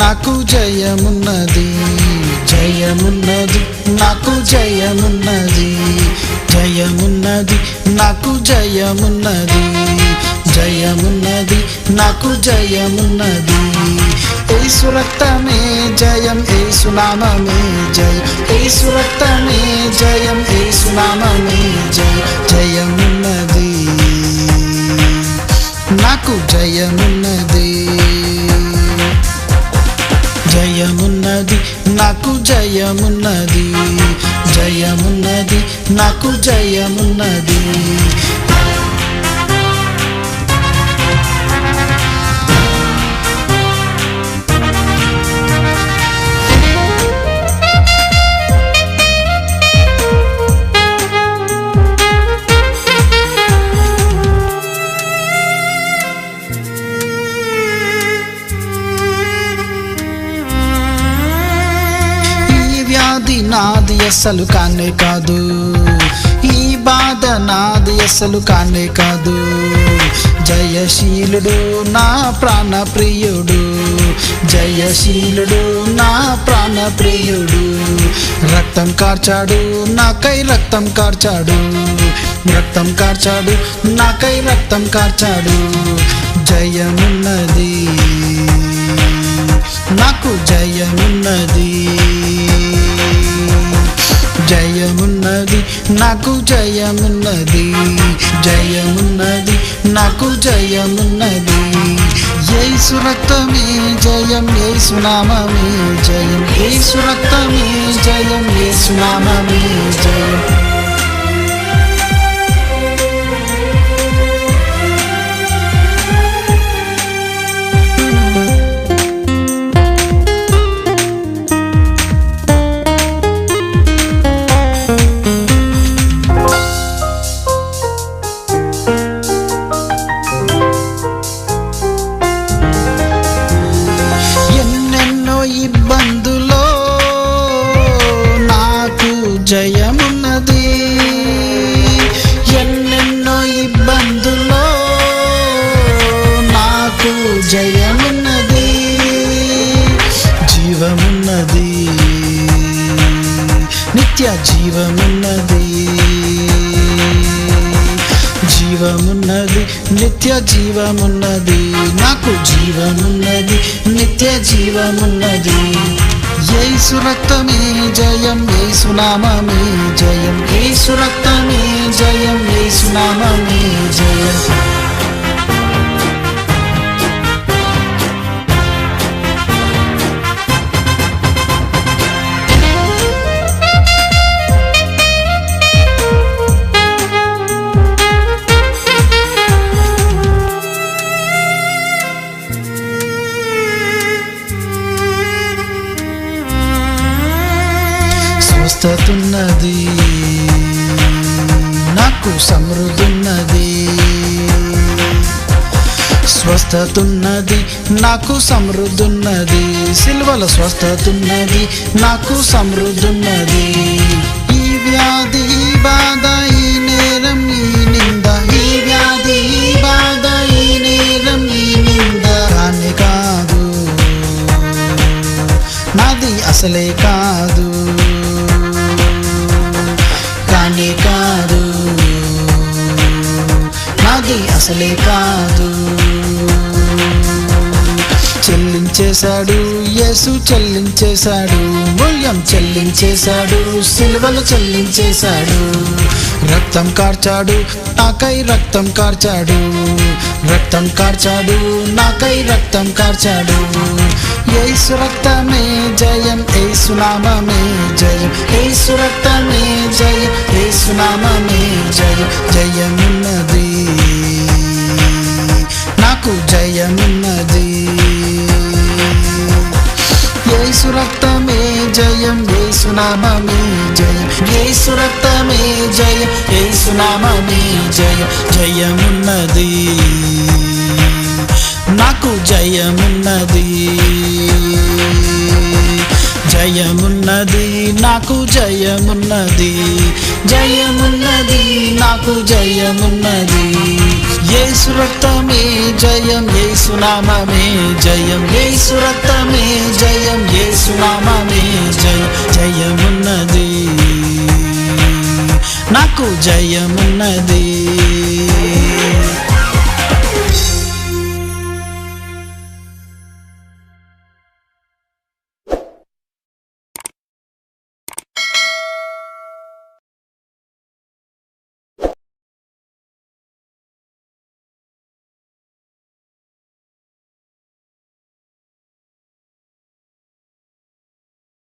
నాకు జయమున్నది, జయమున్నది, నాకు జయమున్నది, జయమున్నది, నాకు జయమున్నది, జయమున్నది, నాకు జయమున్నది. యేసు రక్తమే జయం, యేసు నామమే జయం, యేసు రక్తమే జయం, యేసు నామమే జయం, జయమున్నది, నాకు జయమున్నది, జయమున్నది, నాకు జయమున్నది, జయమున్నది, నాకు జయమున్నది. నాది అసలు కానే కాదు, ఈ బాధ నాది అసలు కానే కాదు. జయశీలుడు నా ప్రాణ ప్రియుడు, జయశీలుడు నా ప్రాణ ప్రియుడు. రక్తం కార్చాడు నాకై, రక్తం కార్చాడు, రక్తం కార్చాడు నాకై, రక్తం కార్చాడు. జయమున్నది, నాకు జయమున్నది, జయమున్నది, నాకు జయమున్నది, జయమున్నది, నాకు జయమున్నది. యేసు రక్తమే జయం, యేసు నామమే జయం, యేసు రక్తమే జయం, యేసు నామమే జయం. ఇబ్బందులో నాకు జయమున్నది, ఎన్నెన్నో ఇబ్బందులో నాకు జయమున్నది. జీవమున్నది, నిత్య జీవమున్నది, జీవమున్నది, నిత్య జీవమున్నది, నాకు జీవమున్నది, నిత్య జీవమున్నది. యేసు రక్తమే జయం, యేసు నామమే జయం, యేసు రక్తమే జయం, యేసు నామమే జయం. స్వస్థతున్నది, నాకు సమృద్ధున్నది, స్వస్థతున్నది, నాకు సమృద్ధున్నది. సిల్వల స్వస్థతున్నది, నాకు సమృద్ధున్నది. ఈ వ్యాధి, ఈ బాధ, ఈ నేరం, ఈ నింద, ఈ వ్యాధి, ఈ బాధ, ఈ నేరం, ఈ నింద కానే కాదు, నాది అసలే కాదు, కానే కాదు, నాది అసలే కాదు. చెల్లించేశాడు యేసు, చెల్లించేశాడు, మూల్యం చెల్లించేశాడు, సిలువలు చెల్లించేశాడు. రక్తం కార్చాడు నాకై, రక్తం కార్చాడు, రక్తం కార్చాడు నాకై, రక్తం కార్చాడు. యేసు రక్తమే జయం, యేసు నామమే జయం, యేసు రక్తమే జయం, యేసు నామమే జయం. జయమున్నది, నాకు జయమున్నది, యేసు రక్తమే జయం, యేసు నామమే జయం, యేసు రక్తమే జయం, యేసు నామమే జయం. జయమున్నది, నాకు జయమున్నది, జయమున్నది, నాకు జయమున్నది, జయమున్నది, నాకు జయమున్నది. యేసు రక్తమే జయం, యేసు నామమే జయం, యేసు రక్తమే జయం, యేసు నామమే జయం. జయమున్నది, నాకు జయమున్నది.